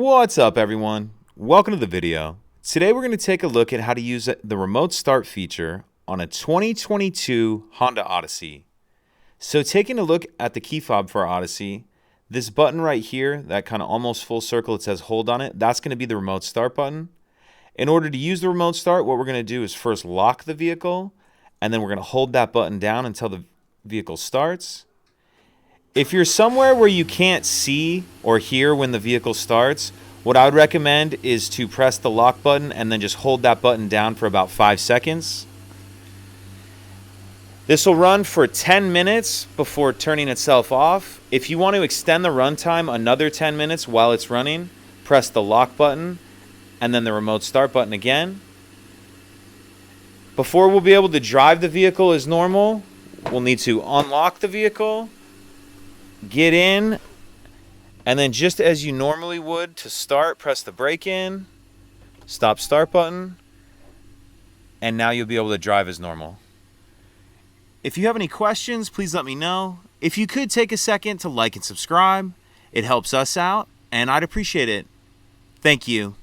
What's up, everyone? Welcome to the video. Today we're going to take a look at how to use the remote start feature on a 2022 Honda Odyssey. So taking a look at the key fob for our Odyssey, this button right here, that kind of almost full circle, it says hold on it, that's going to be the remote start button. In order to use the remote start, what we're going to do is first lock the vehicle, and then we're going to hold that button down until the vehicle starts. If you're somewhere where you can't see or hear when the vehicle starts, what I would recommend is to press the lock button and then just hold that button down for about 5 seconds. This will run for 10 minutes before turning itself off. If you want to extend the runtime another 10 minutes while it's running, press the lock button and then the remote start button again. Before we'll be able to drive the vehicle as normal, we'll need to unlock the vehicle, get in, and then just as you normally would to start, press the brake in, stop start button, and now you'll be able to drive as normal. If you have any questions, please let me know. If you could take a second to like and subscribe, it helps us out, and I'd appreciate it. Thank you.